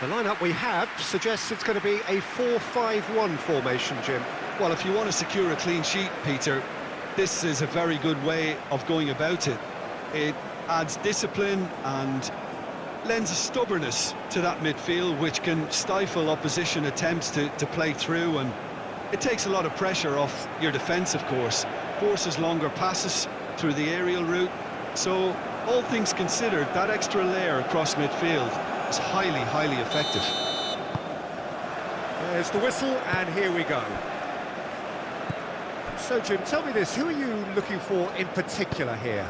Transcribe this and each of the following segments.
The lineup we have suggests it's going to be a 4-5-1 formation, Jim. Well, if you want to secure a clean sheet, Peter, this is a very good way of going about it. It adds discipline and lends a stubbornness to that midfield, which can stifle opposition attempts to play through, and it takes a lot of pressure off your defence, of course. Forces longer passes through the aerial route. So, all things considered, that extra layer across midfield is highly, highly effective. There's the whistle, and here we go. So, Jim, tell me this, who are you looking for in particular here?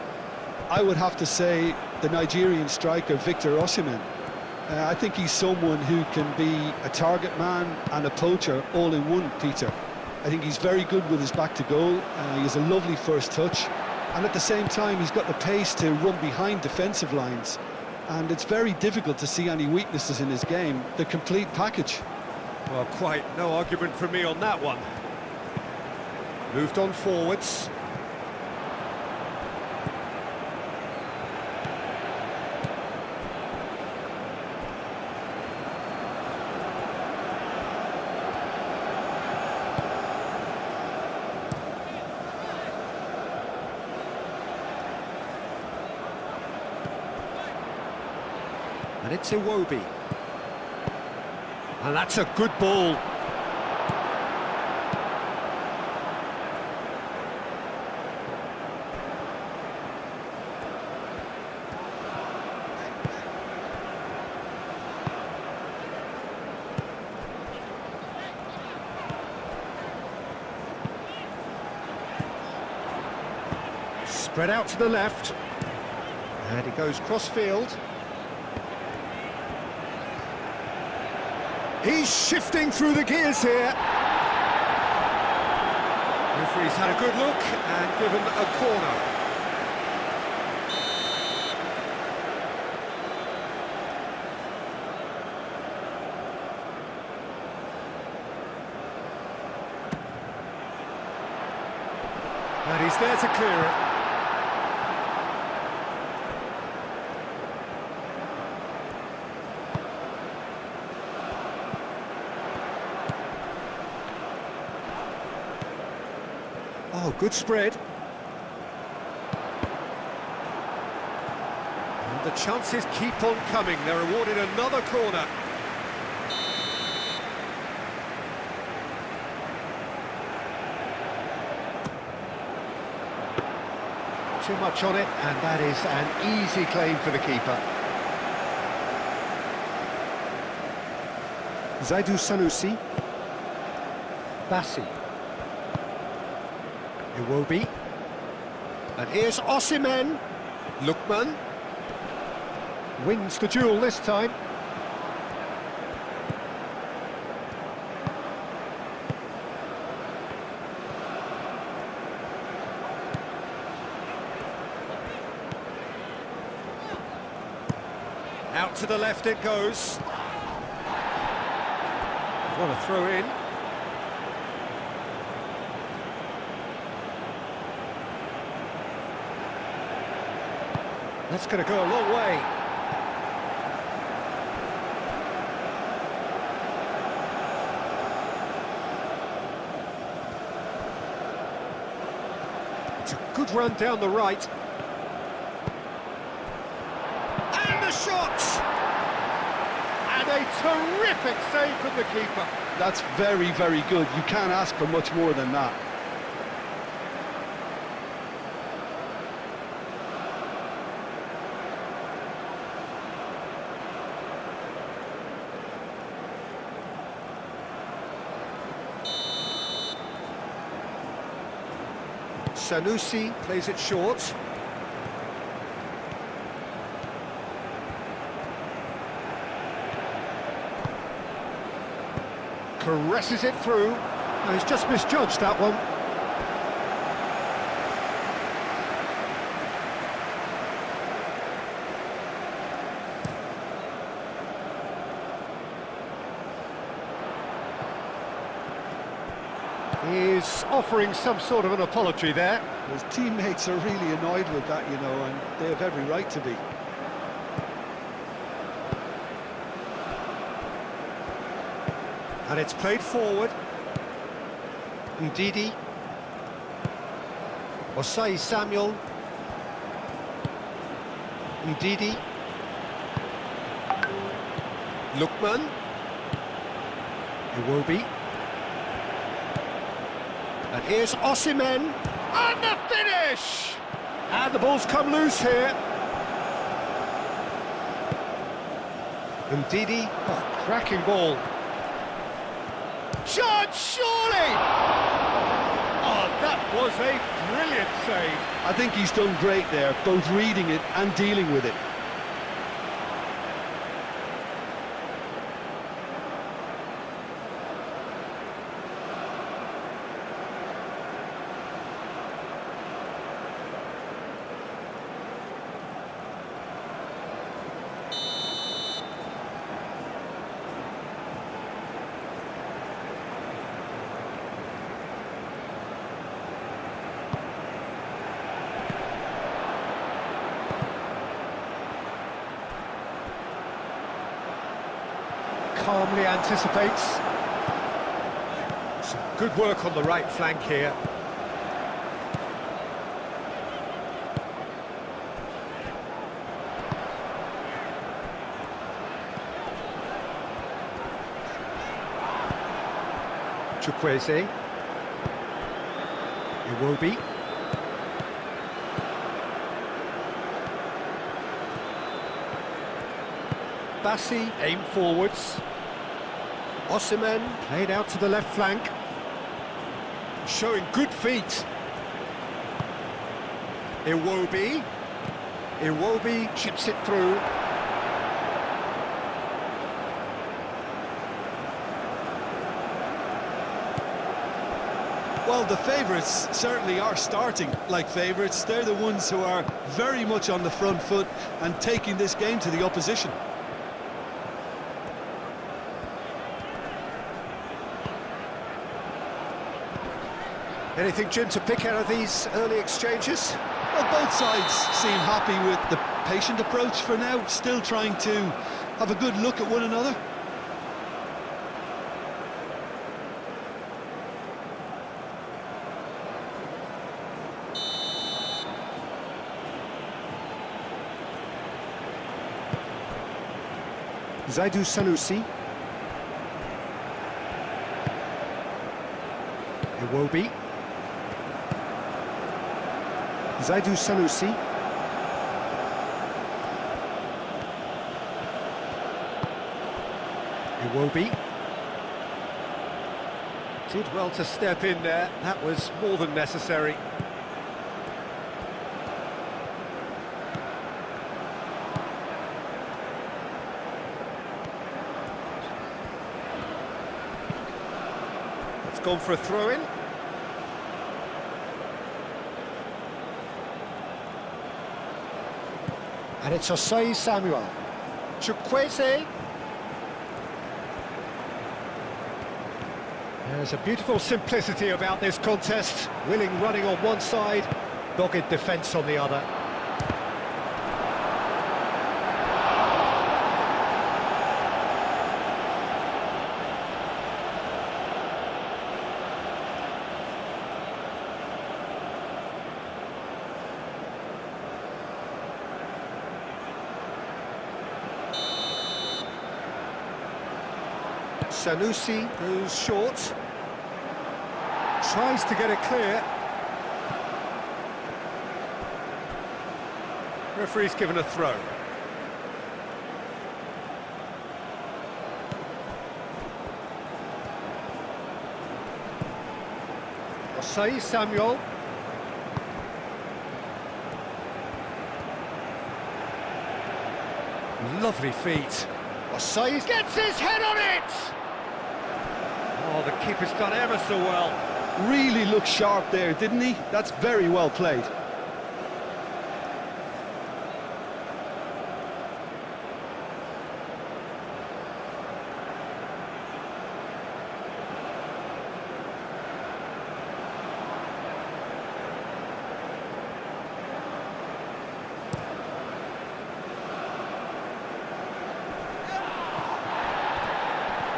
I would have to say the Nigerian striker, Victor Osimhen. I think he's someone who can be a target man and a poacher all in one, Peter. I think he's very good with his back to goal. He has a lovely first touch. And at the same time, he's got the pace to run behind defensive lines. And it's very difficult to see any weaknesses in his game. The complete package. Well, quite no argument from me on that one. Moved on forwards. And it's Iwobi. And that's a good ball. Spread out to the left. And he goes cross-field. He's shifting through the gears here. Referee's had a good look and given a corner. And he's there to clear it. Oh, good spread. And the chances keep on coming. They're awarded another corner. Too much on it, and that is an easy claim for the keeper. Zaidu Sanusi. Bassi. Iwobi. And here's Osimhen. Lookman. Wins the duel this time. Out to the left it goes. What a throw in. That's going to go a long way. It's a good run down the right. And the shot! And a terrific save from the keeper. That's very, very good. You can't ask for much more than that. Sanusi plays it short. Caresses it through. Oh, he's just misjudged that one. He's offering some sort of an apology there. His teammates are really annoyed with that, you know, and they have every right to be. And it's played forward. Ndidi. Osei Samuel. Ndidi. Lookman. Iwobi. And here's Osimhen. And the finish! And the ball's come loose here. Ndidi. Oh, cracking ball. Shot, surely! Oh, that was a brilliant save. I think he's done great there, both reading it and dealing with it. Calmly anticipates. Some good work on the right flank here. Chukwueze. Iwobi. Bassi aim forwards. Osimhen played out to the left flank, showing good feet. Iwobi chips it through. Well, the favourites certainly are starting like favourites. They're the ones who are very much on the front foot and taking this game to the opposition. Anything, Jim, to pick out of these early exchanges? Well, both sides seem happy with the patient approach for now, still trying to have a good look at one another. Zaidu Sanusi. Iwobi. Zaidu Sanusi. Iwobi. Did well to step in there. That was more than necessary. It's gone for a throw-in. And it's Osei Samuel. Chukwueze. There's a beautiful simplicity about this contest. Willing running on one side, dogged defence on the other. Sanusi goes short, tries to get it clear. Referee's given a throw. Osei Samuel. Lovely feet. Osei gets his head on it! Oh, the keeper's done ever so well. Really looked sharp there, didn't he? That's very well played.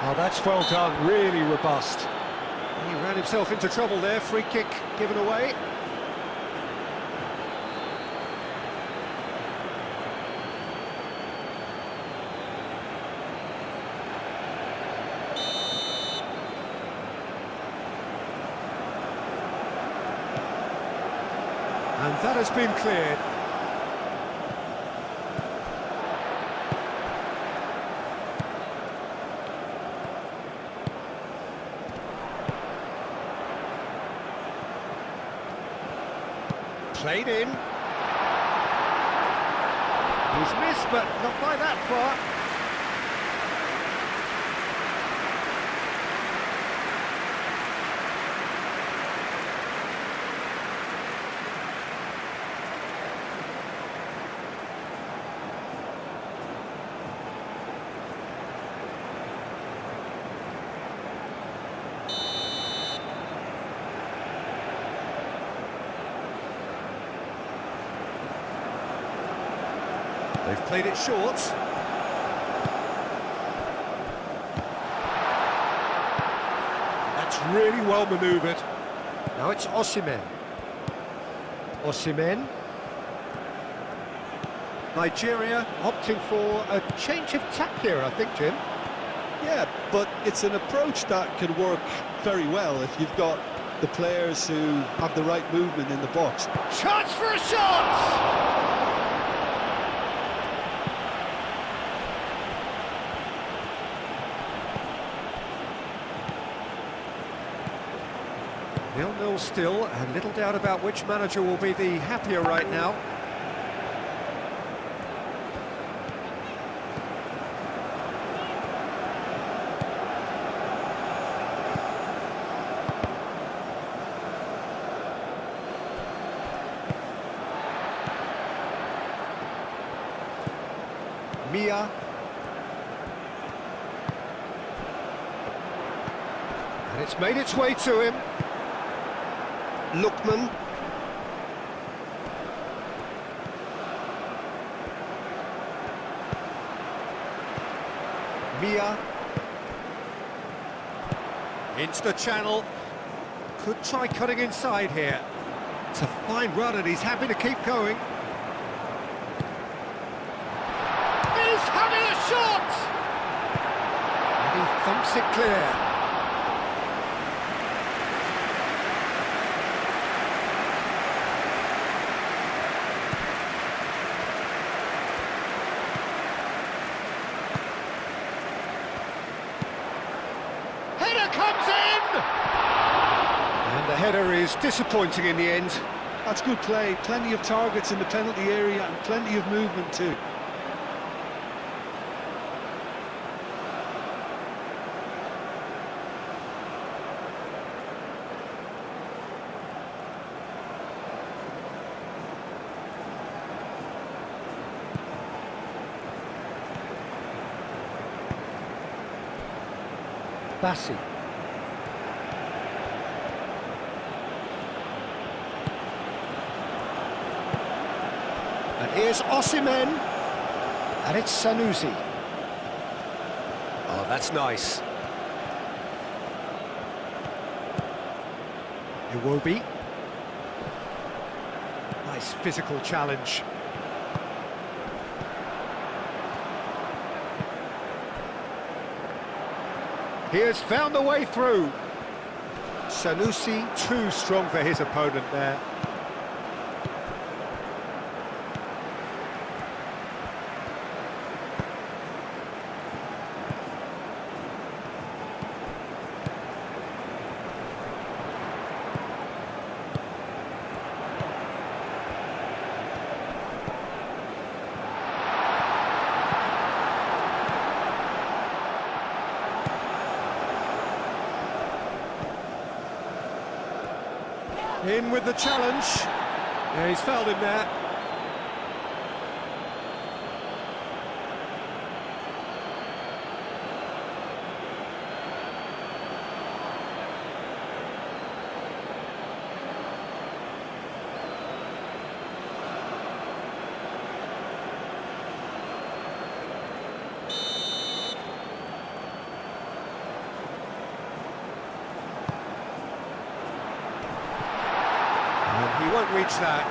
Oh, that's well done, really robust. He ran himself into trouble there, free kick given away. And that has been cleared. Played in. He's missed, but not by that far. They've played it short. That's really well manoeuvred. Now it's Osimhen. Osimhen. Nigeria opting for a change of tack here, I think, Jim. Yeah, but it's an approach that can work very well if you've got the players who have the right movement in the box. Chance for a shot! 0-0 still, and little doubt about which manager will be the happier right now. Mia. And it's made its way to him. Lookman. Mia. Into the channel. Could try cutting inside here. It's a fine run and he's happy to keep going. He's having a shot! And he thumps it clear. Comes in! And the header is disappointing in the end. That's good play, plenty of targets in the penalty area and plenty of movement too. Bassi. And here's Osimhen, and it's Sanusi. Oh, that's nice. Iwobi. Nice physical challenge. He has found a way through. Sanusi too strong for his opponent there. In with the challenge. Yeah, he's fouled him there. reach that.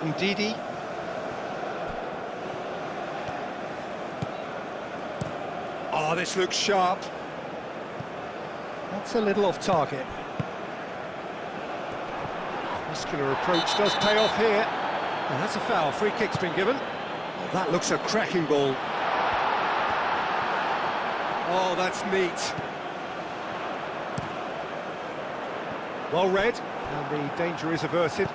Ndidi. Oh, this looks sharp. That's a little off target. Muscular approach does pay off here. And that's a foul. Free kick's been given. Oh, that looks a cracking ball. Oh, that's neat. Well read, and the danger is averted.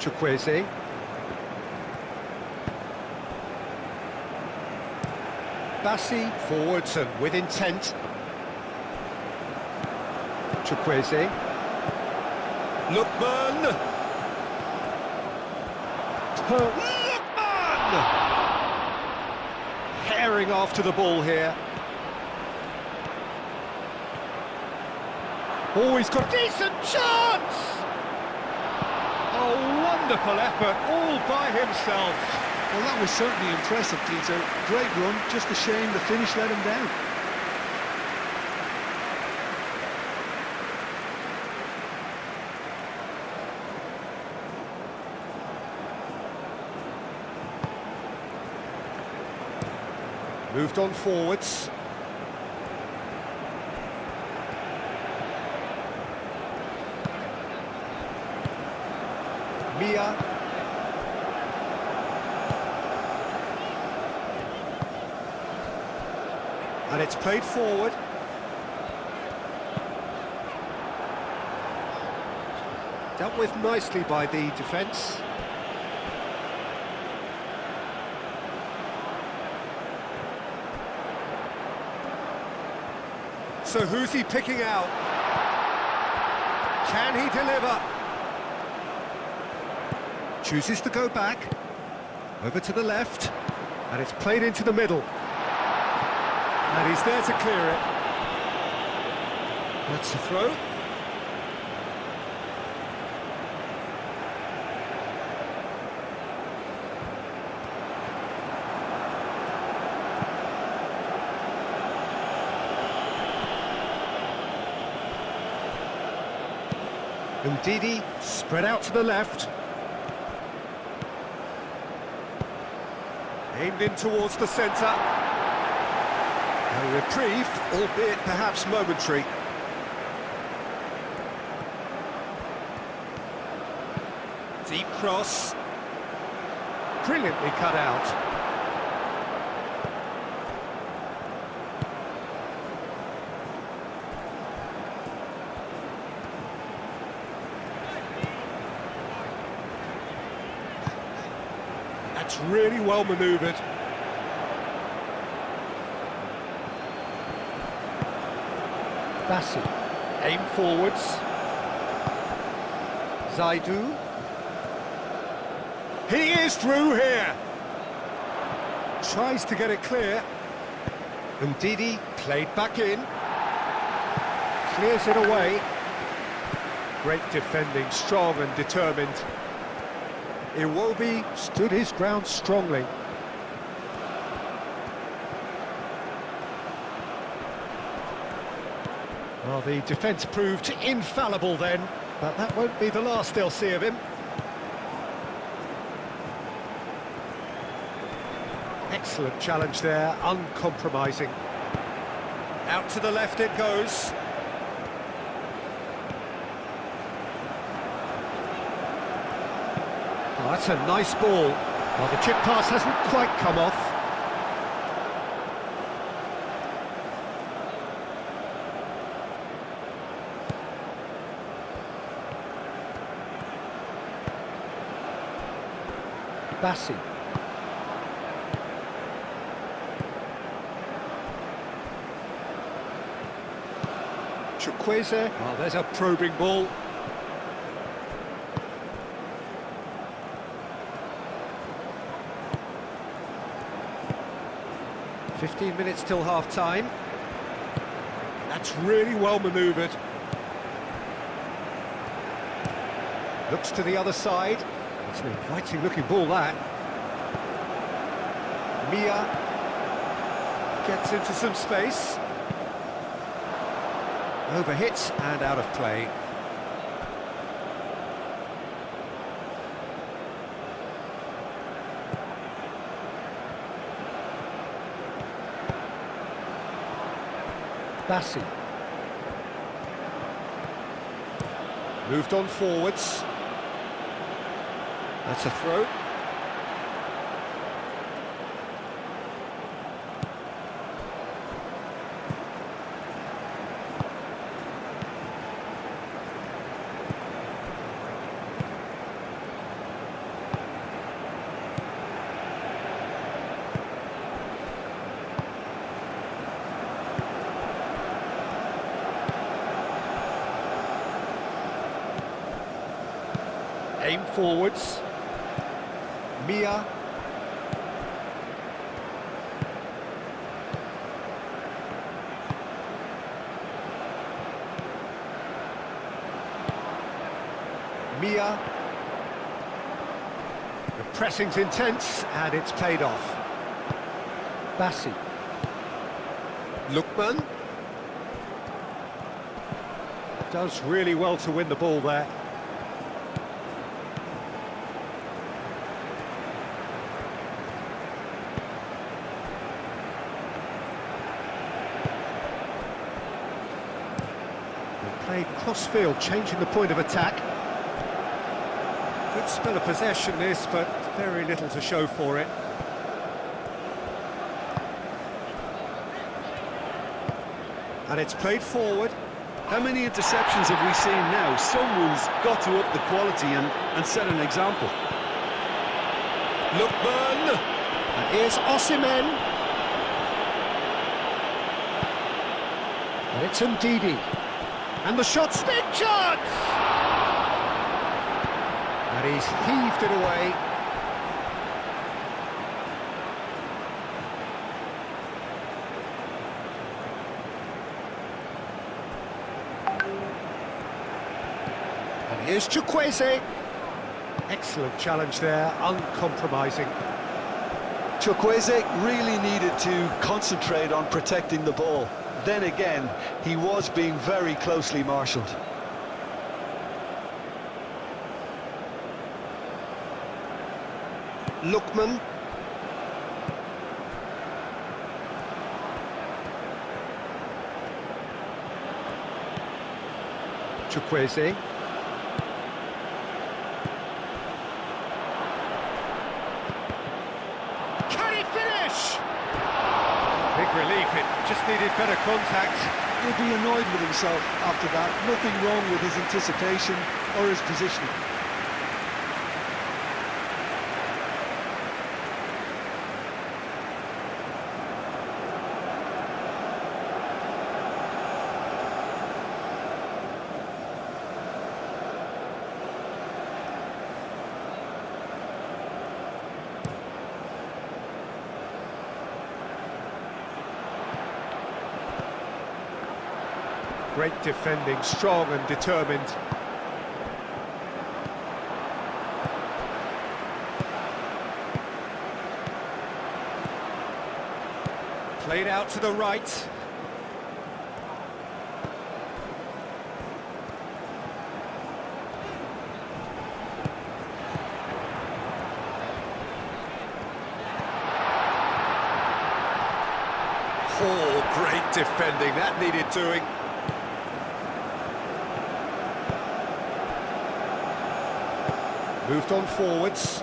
Chukwueze. Bassi forwards and with intent. Chukwueze. Lookman! Lookman! Herring after the ball here. Oh, he's got a decent chance! Oh, wonderful effort, all by himself. Well, that was certainly impressive, Peter. Great run, just a shame the finish let him down. Moved on forwards. Mia. And it's played forward. Dealt with nicely by the defence. So who's he picking out? Can he deliver? Chooses to go back. Over to the left. And it's played into the middle. And he's there to clear it. That's the throw. Ndidi spread out to the left. Aimed in towards the centre. A reprieve, albeit perhaps momentary. Deep cross. Brilliantly cut out. That's really well manoeuvred. Bassi, aim forwards. Zaidu. He is through here. Tries to get it clear. Ndidi played back in. Clears it away. Great defending, strong and determined. Iwobi stood his ground strongly. Well, the defence proved infallible then, but that won't be the last they'll see of him. Excellent challenge there, uncompromising. Out to the left it goes. Oh, that's a nice ball. Well, the chip pass hasn't quite come off. Bassi. Chukwueze. Oh, there's a probing ball. .15 minutes till half-time. That's really well manoeuvred. Looks to the other side. It's an inviting looking ball, that. Mia gets into some space. Overhits and out of play. Bassi. Moved on forwards. That's a throw. Aim forwards. Mia. Mia. The pressing's intense and it's paid off. Bassi. Lookman. Does really well to win the ball there. Played cross-field, changing the point of attack. Good spell of possession this, but very little to show for it. And it's played forward. How many interceptions have we seen now? Someone's got to up the quality and set an example. Lookman! And here's Osimhen. And it's Ndidi. And the shot's big chance! And he's heaved it away. And here's Chukwueze. Excellent challenge there, uncompromising. Chukwueze really needed to concentrate on protecting the ball. Then again, he was being very closely marshalled. Lookman. Chukwueze. Can he finish? Big relief, it just needed better contact. He'll be annoyed with himself after that. Nothing wrong with his anticipation or his positioning. Great defending, strong and determined. Played out to the right. Oh, great defending, that needed doing. Moved on forwards.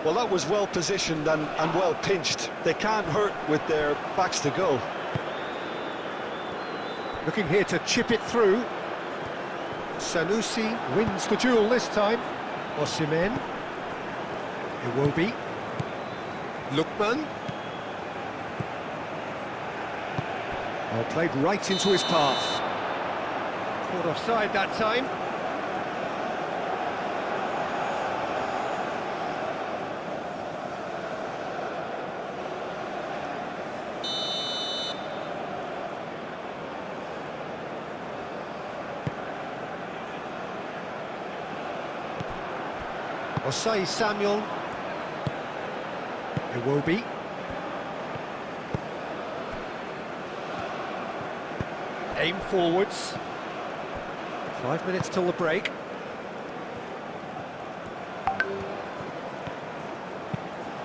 Well, that was well positioned and well pinched. They can't hurt with their backs to goal. Looking here to chip it through. Sanusi wins the duel this time. Osimhen. Iwobi. Lookman. Oh, played right into his path. Caught offside that time. Osei Samuel. Iwobi. Aim forwards. 5 minutes till the break.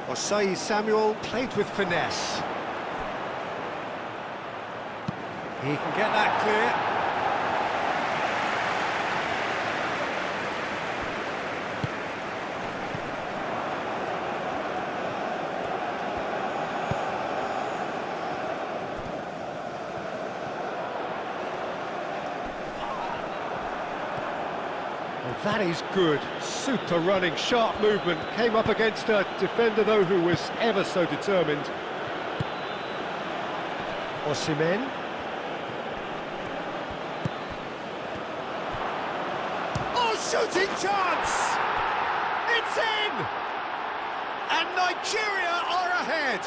Osei Samuel played with finesse. He can get that clear. That is good, super running, sharp movement, came up against a defender though who was ever so determined. Osimhen. Oh, shooting chance! It's in! And Nigeria are ahead!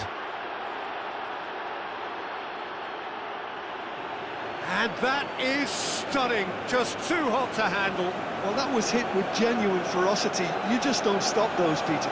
And that is stunning, just too hot to handle. Well, that was hit with genuine ferocity. You just don't stop those, Peter.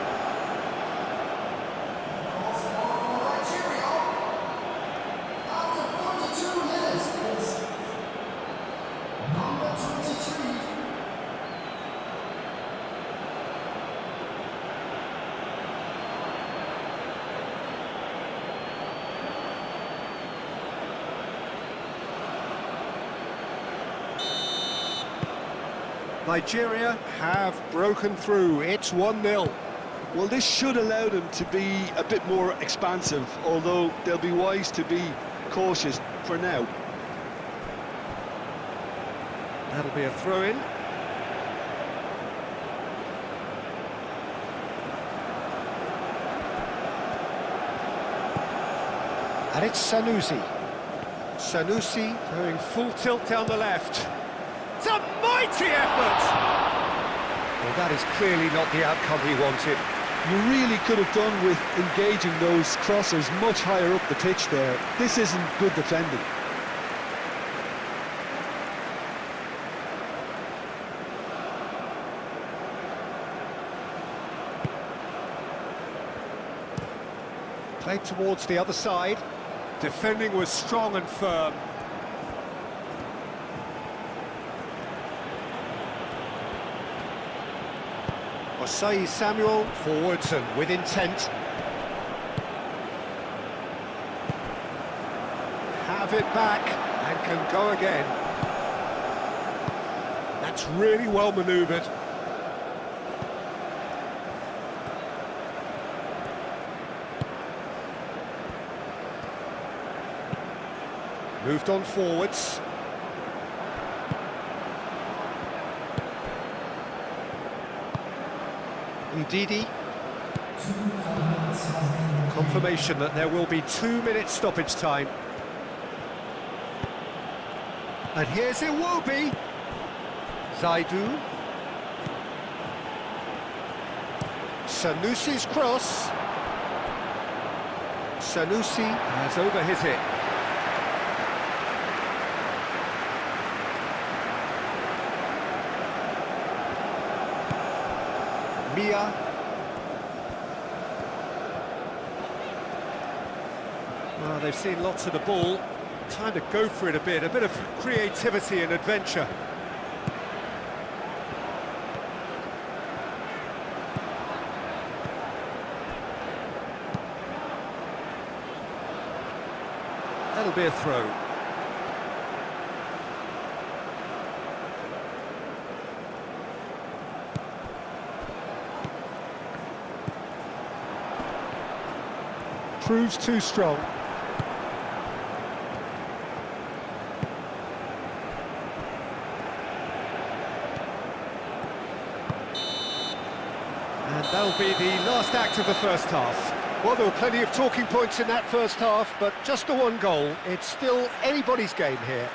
Nigeria have broken through, it's 1-0. Well, this should allow them to be a bit more expansive, although they'll be wise to be cautious for now. That'll be a throw-in. And it's Sanusi. Sanusi going full tilt down the left. It's a mighty effort! Well, that is clearly not the outcome he wanted. You really could have done with engaging those crossers much higher up the pitch there. This isn't good defending. Played towards the other side. Defending was strong and firm. Osei Samuel, forwards and with intent. Have it back and can go again. That's really well manoeuvred. Moved on forwards. Ndidi. Confirmation that there will be 2 minutes stoppage time. And here's Iwobi. Zaidu. Sanusi's cross. Sanusi has overhit it. Mia. Well, they've seen lots of the ball. Time to go for it a bit of creativity and adventure. That'll be a throw. Proves too strong. And that'll be the last act of the first half. Well, there were plenty of talking points in that first half, but just the one goal. It's still anybody's game here.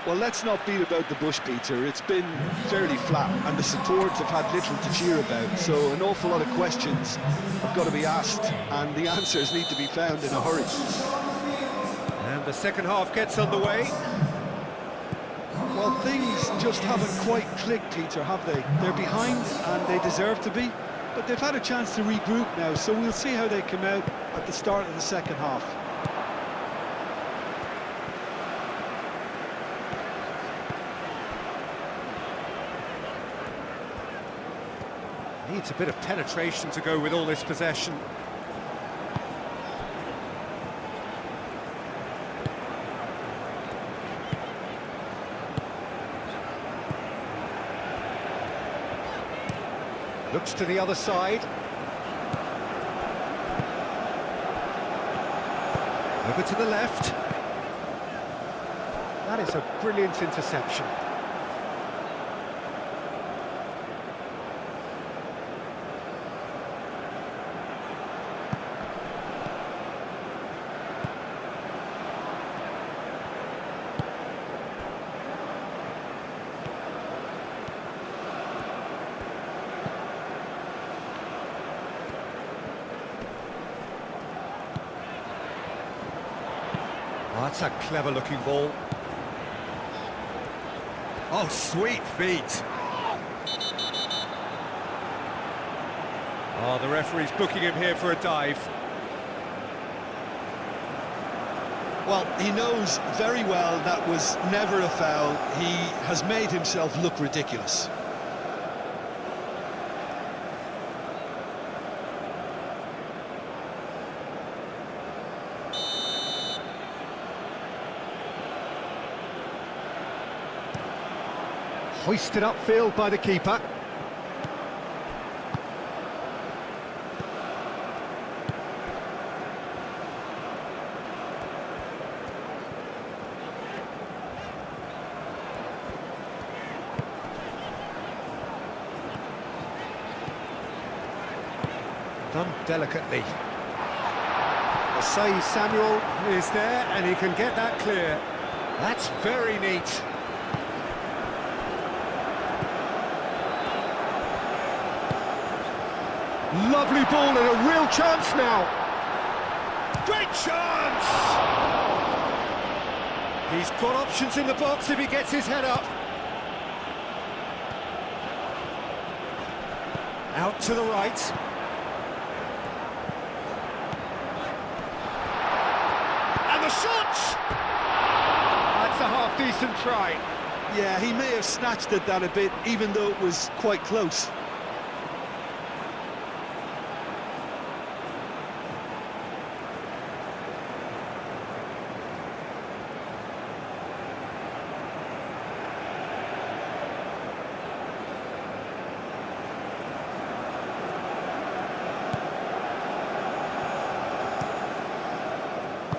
Well, let's not beat about the bush, Peter. It's been fairly flat, and the supports have had little to cheer about, so an awful lot of questions have got to be asked, and the answers need to be found in a hurry. And the second half gets underway. Well, things just haven't quite clicked, Peter, have they? They're behind, and they deserve to be, but they've had a chance to regroup now, so we'll see how they come out at the start of the second half. Needs a bit of penetration to go with all this possession. Looks to the other side. Over to the left. That is a brilliant interception. Oh, that's a clever-looking ball. Oh, sweet feet. Oh, the referee's booking him here for a dive. Well, he knows very well that was never a foul. He has made himself look ridiculous. Hoisted upfield by the keeper. Done delicately. Osei Samuel is there and he can get that clear. That's very neat. Lovely ball and a real chance now. Great chance! He's got options in the box if he gets his head up. Out to the right. And the shot! That's a half-decent try. Yeah, he may have snatched at that a bit, even though it was quite close.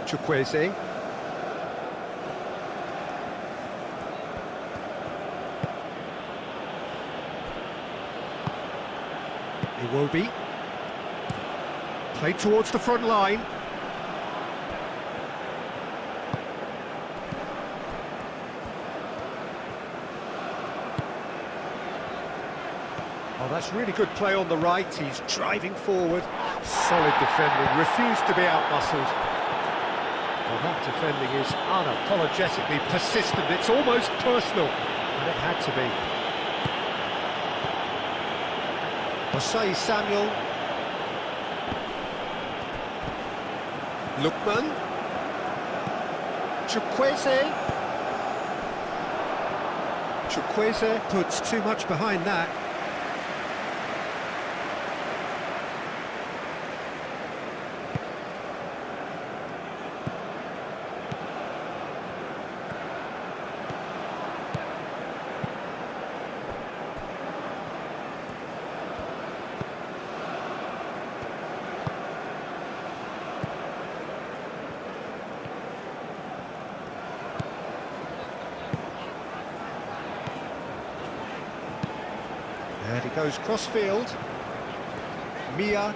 Chukwueze. Iwobi. Played towards the front line. Oh, that's really good play on the right. He's driving forward. Solid defending. Refused to be out-muscled. Well, that defending is unapologetically persistent. It's almost personal, and it had to be. Osei Samuel. Lookman. Chukwueze. Chukwueze puts too much behind that. There he goes, cross-field. Mia.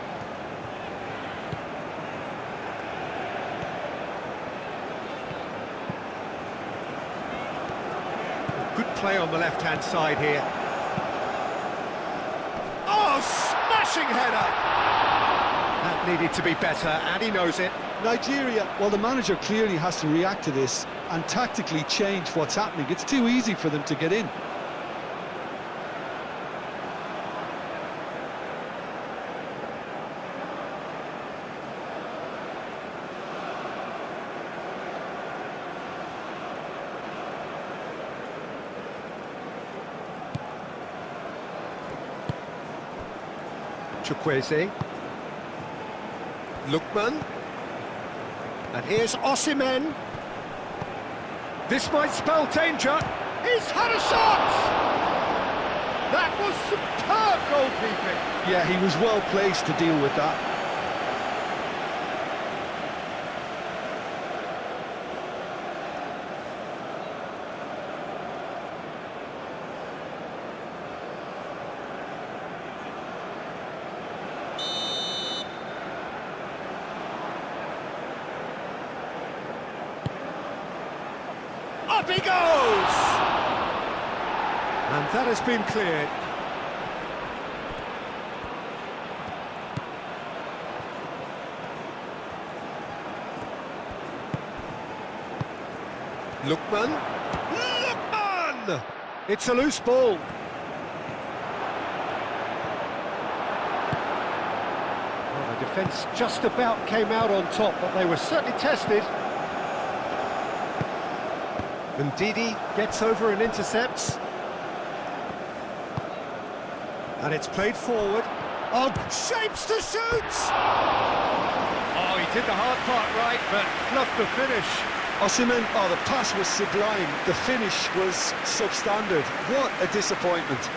play on the left-hand side here. Oh, smashing header! That needed to be better, and he knows it. Nigeria, well, the manager clearly has to react to this and tactically change what's happening. It's too easy for them to get in. Chukwueze. Lookman. And here's Osimhen. This might spell danger. He's had a shot! That was superb goalkeeping. Yeah, he was well placed to deal with that. Up he goes! And that has been cleared. Lookman. Lookman! It's a loose ball. Well, the defence just about came out on top, but they were certainly tested. Ndidi gets over and intercepts. And it's played forward. Oh, shapes to shoot! Oh, he did the hard part right, but fluffed the finish. Osimhen, oh, the pass was sublime. The finish was substandard. What a disappointment.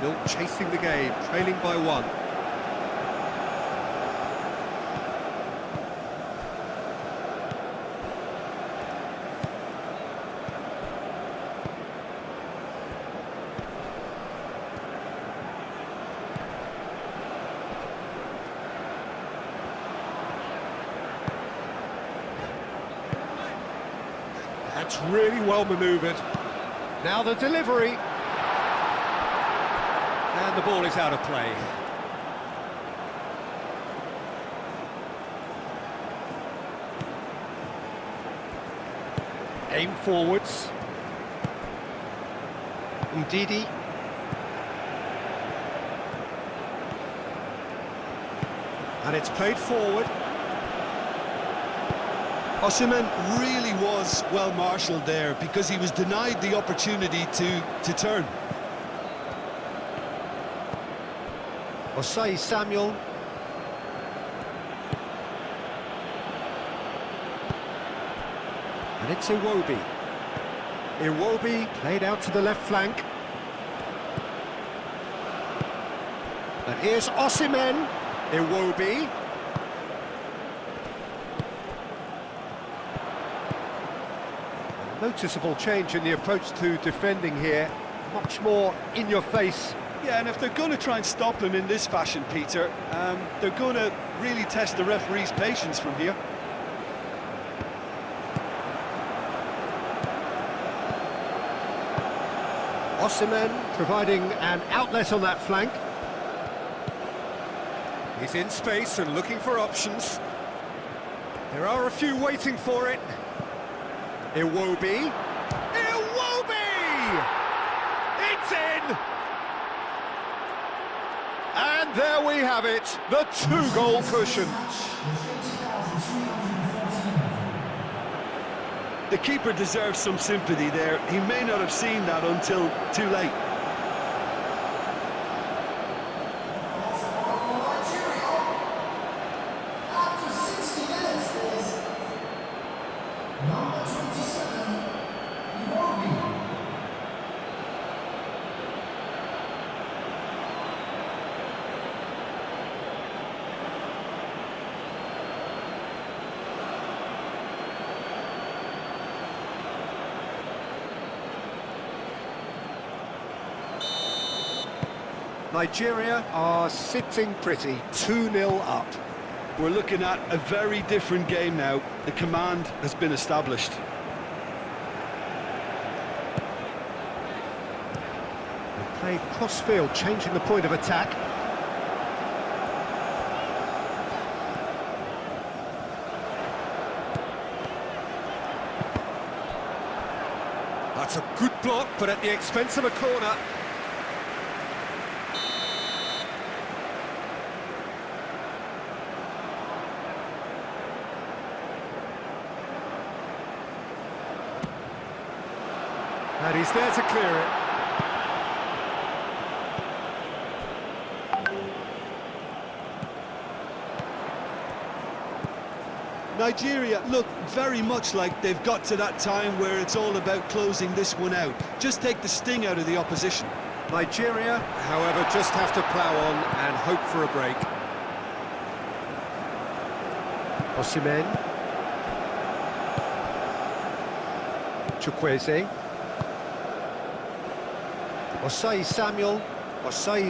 Still chasing the game, trailing by one. That's really well manoeuvred. Now the delivery. And the ball is out of play. Aim forwards. Ndidi. And it's played forward. Osimhen really was well marshalled there because he was denied the opportunity to turn. Osei Samuel. And it's Iwobi. Iwobi played out to the left flank. And here's Osimhen. Iwobi. Noticeable change in the approach to defending here. Much more in your face. Yeah, and if they're going to try and stop him in this fashion, Peter, they're going to really test the referee's patience from here. Osimhen providing an outlet on that flank. He's in space and looking for options. There are a few waiting for it. Iwobi. Iwobi! It's in! And there we have it, the two-goal cushion. The keeper deserves some sympathy there. He may not have seen that until too late. Nigeria are sitting pretty, 2-0 up. We're looking at a very different game now. The command has been established. They play cross-field, changing the point of attack. That's a good block, but at the expense of a corner. And he's there to clear it. Nigeria look very much like they've got to that time where it's all about closing this one out. Just take the sting out of the opposition. Nigeria, however, just have to plough on and hope for a break. Osimhen. Chukwueze. Osai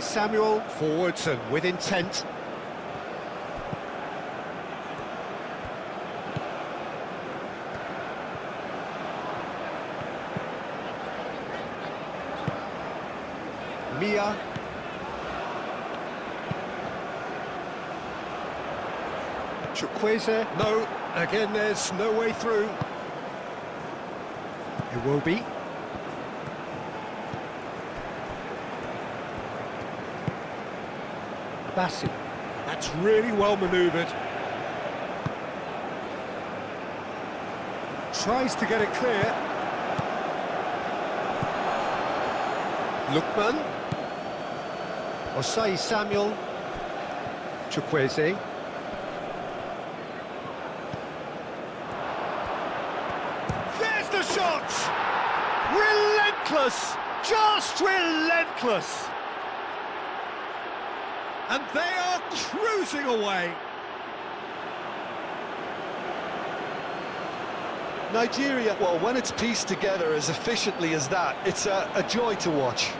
Samuel, forwards and with intent. Mia. Chukwueze, no, again there's no way through. It will be. Bassi. That's really well manoeuvred. Tries to get it clear. Lookman. Osai Samuel. Chukwueze. There's the shot! Relentless! Just relentless! And they are cruising away. Nigeria, well, when it's pieced together as efficiently as that, it's a joy to watch.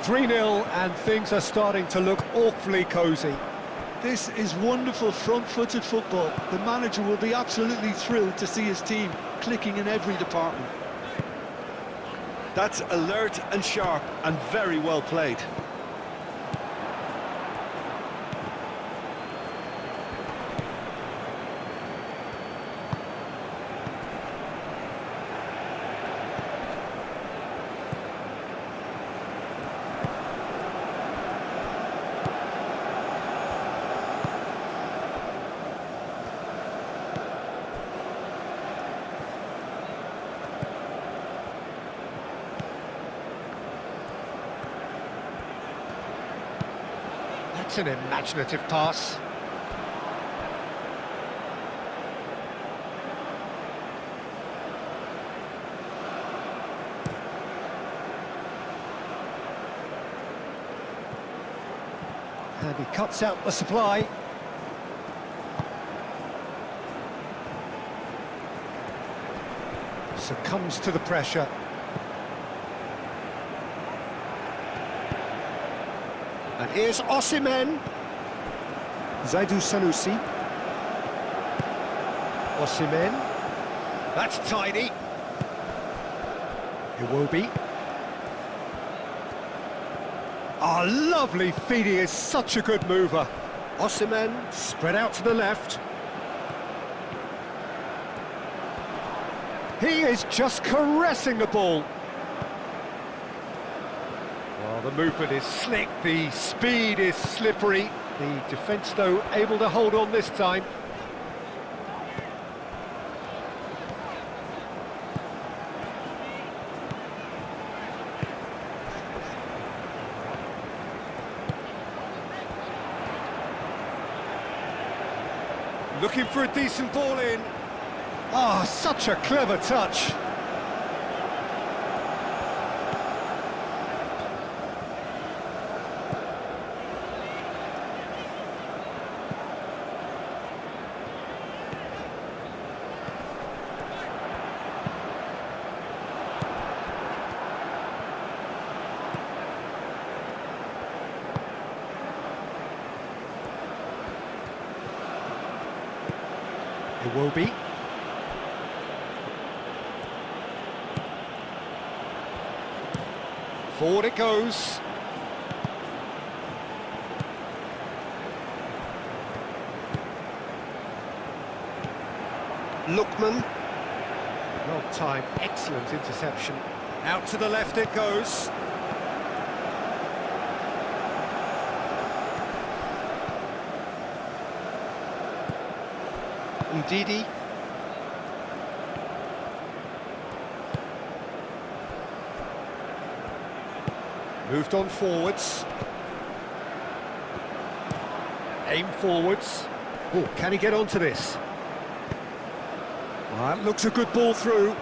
"3-0 and things are starting to look awfully cosy. This is wonderful front-footed football. The manager will be absolutely thrilled to see his team clicking in every department. That's alert and sharp and very well played. That's an imaginative pass. And he cuts out the supply. Succumbs to the pressure. And here's Osimhen. Zaidu Sanusi. Osimhen. That's tidy. Iwobi. Ah, lovely feed. He is such a good mover. Osimhen spread out to the left. He is just caressing the ball. Well, the movement is slick, the speed is slippery. The defence, though, able to hold on this time. Looking for a decent ball in. Ah, such a clever touch. It will be. Forward it goes. Lookman. Well timed, excellent interception. Out to the left it goes. Ndidi. Moved on forwards. Aim forwards. Oh, can he get onto this? Well, that looks a good ball through.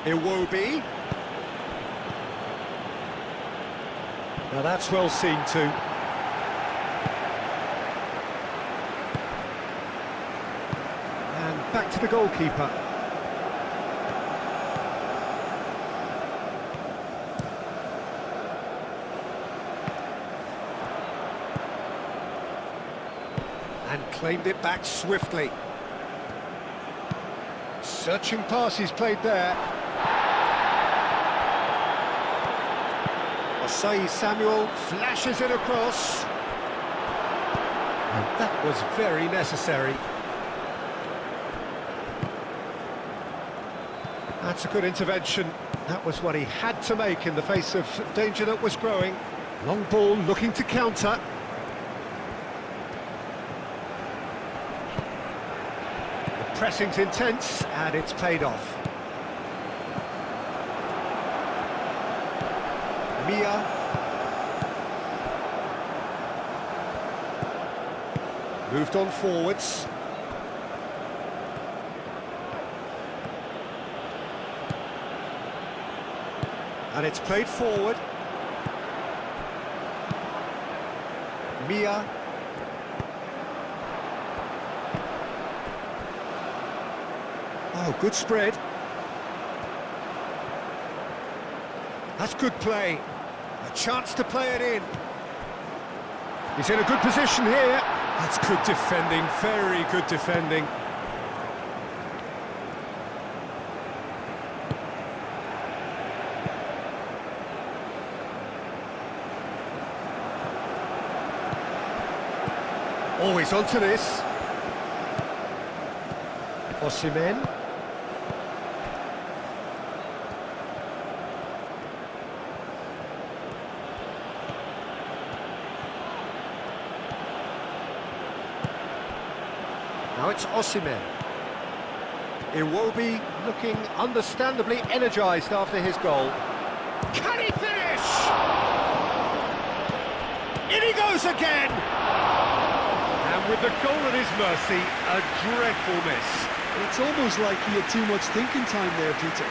Iwobi. Now that's well seen too. And back to the goalkeeper. And claimed it back swiftly. Searching passes played there. Osei Samuel flashes it across. And that was very necessary. That's a good intervention. That was what he had to make in the face of danger that was growing. Long ball looking to counter. The pressing's intense and it's paid off. Mia. Moved on forwards. And it's played forward. Mia. Oh, good spread. That's good play. A chance to play it in. He's in a good position here. That's good defending, very good defending. Always onto this. Osimhen. Now it's Osimhen. Iwobi looking understandably energised after his goal. Can he finish? In he goes again! And with the goal at his mercy, a dreadful miss. It's almost like he had too much thinking time there, Peter.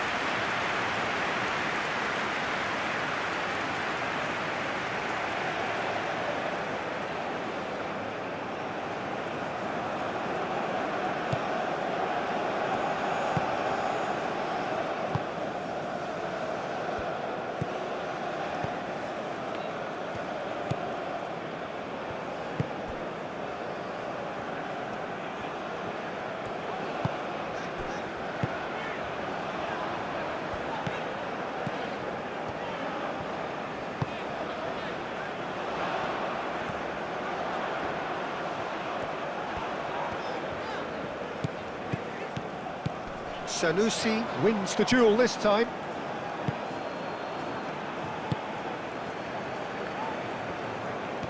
Sanusi wins the duel this time.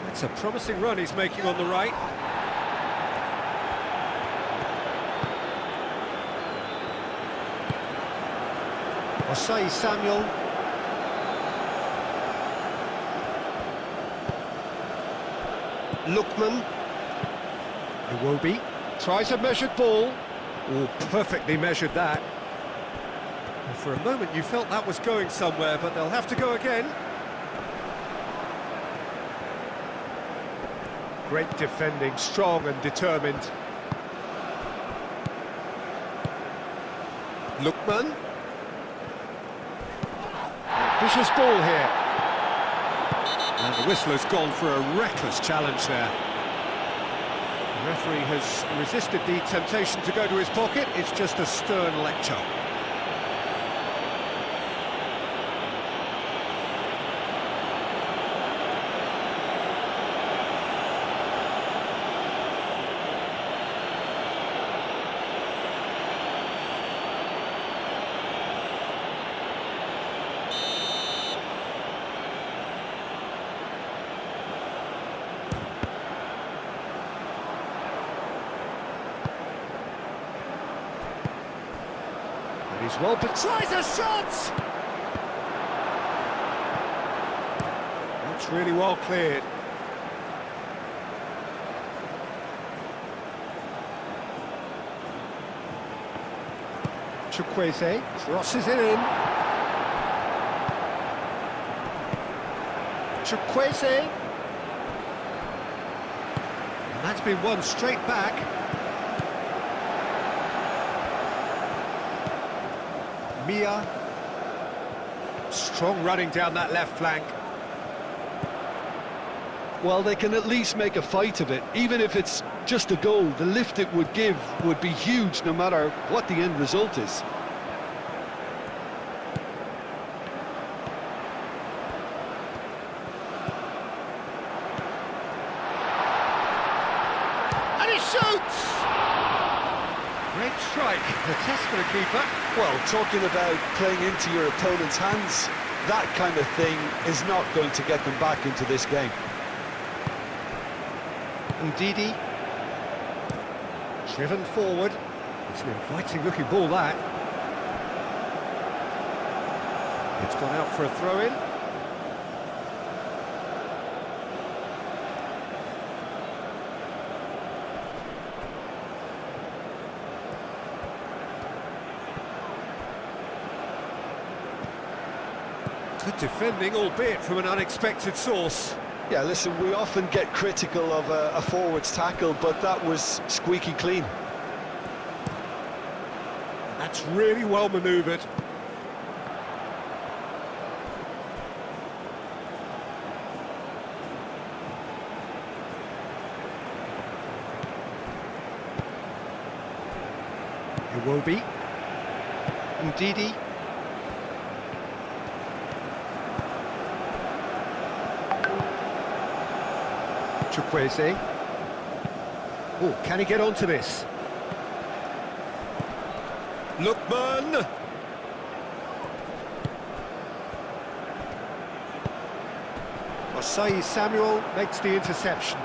That's a promising run he's making on the right. Osei Samuel. Lookman. Iwobi. Tries a measured ball. Oh, perfectly measured that. And for a moment you felt that was going somewhere, but they'll have to go again. Great defending, strong and determined. Lookman. Ambitious ball here. And the whistler's gone for a reckless challenge there. The referee has resisted the temptation to go to his pocket. It's just a stern lecture. He's well, but tries a shot! That's really well cleared. Chukwueze crosses it in. Chukwueze. And that's been won straight back. Mia, strong running down that left flank. Well, they can at least make a fight of it. Even if it's just a goal, the lift it would give would be huge no matter what the end result is. And he shoots! Great strike, a test for the keeper. Well, talking about playing into your opponent's hands, that kind of thing is not going to get them back into this game. Ndidi. Driven forward. It's an inviting looking ball, that. It's gone out for a throw-in. Good defending, albeit from an unexpected source. Yeah, listen, we often get critical of a forward's tackle, but that was squeaky clean. That's really well manoeuvred. Iwobi. Ndidi. Chukwueze. Oh, can he get onto this? Lookman! Osei Samuel makes the interception.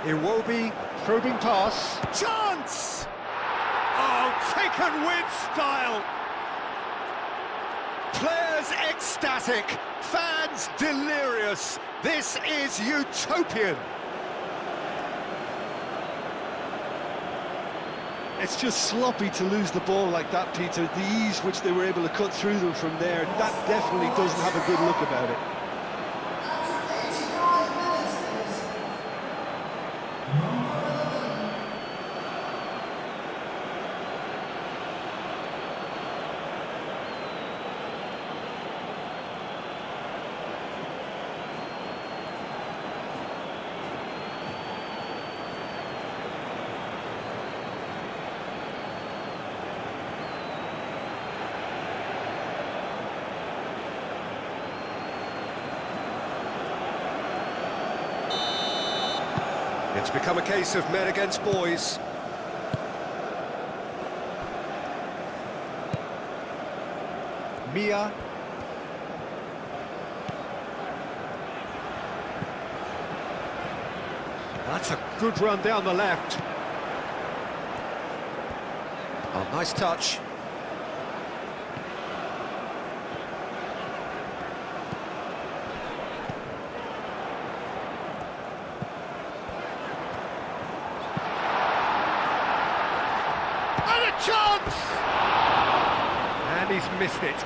Iwobi, probing pass. Chance! Oh, taken with style! Players ecstatic, fans delirious. This is utopian. It's just sloppy to lose the ball like that, Peter. The ease which they were able to cut through them from there, that definitely doesn't have a good look about it. It's become a case of men against boys. Mia. That's a good run down the left. Oh, nice touch. Chance! And he's missed it.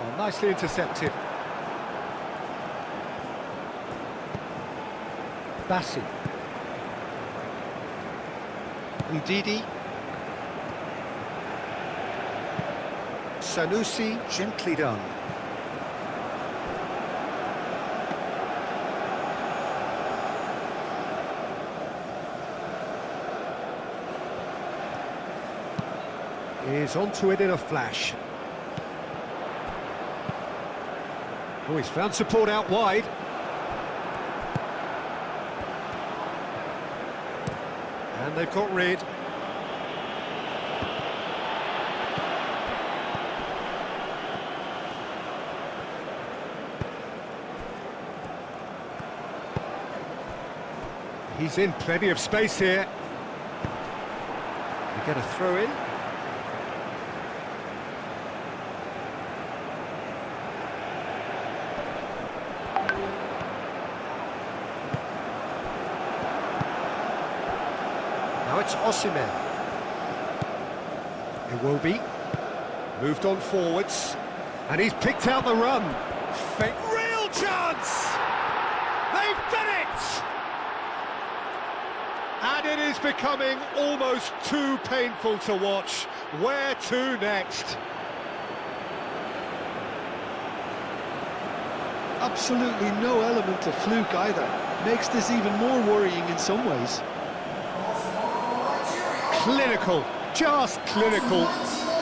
Oh, nicely intercepted. Bassi. Ndidi. Sanusi, gently done. Is onto it in a flash. Oh, he's found support out wide. And they've got rid. He's in plenty of space here. We get a throw in. Now it's Osimhen. Iwobi moved on forwards, and he's picked out the run. Real chance! They've done it! And it is becoming almost too painful to watch. Where to next? Absolutely no element of fluke either. Makes this even more worrying in some ways. Clinical, just clinical.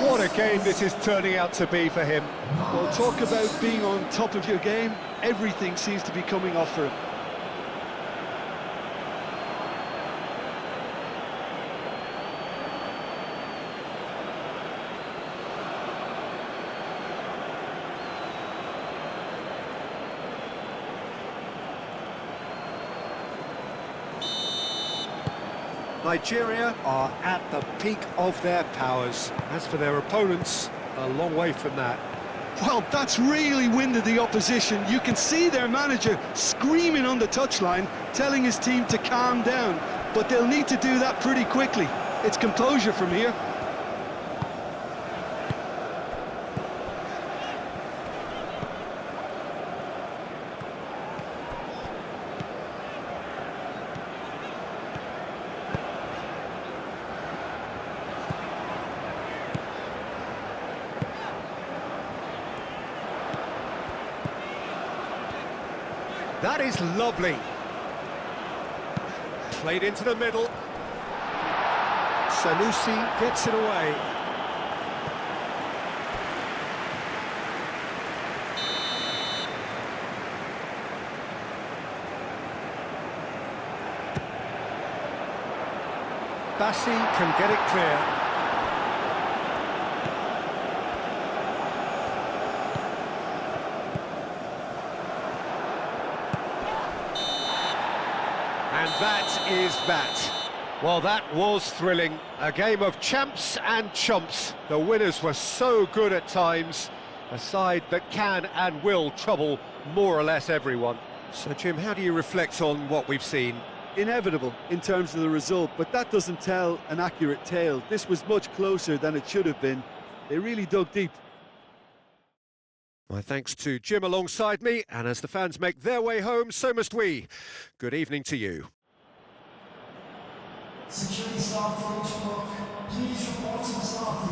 What a game this is turning out to be for him. Well, talk about being on top of your game. Everything seems to be coming off for him. Nigeria are at the peak of their powers. As for their opponents, a long way from that. Well, that's really winded the opposition. You can see their manager screaming on the touchline, telling his team to calm down. But they'll need to do that pretty quickly. It's composure from here. That is lovely. Played into the middle. Sanusi gets it away. Bassi can get it clear. And that is that. Well, that was thrilling. A game of champs and chumps. The winners were so good at times. A side that can and will trouble more or less everyone. So, Jim, how do you reflect on what we've seen? Inevitable in terms of the result, but that doesn't tell an accurate tale. This was much closer than it should have been. They really dug deep. My thanks to Jim alongside me, and as the fans make their way home, so must we. Good evening to you. Security staff for each block, please report to the staff.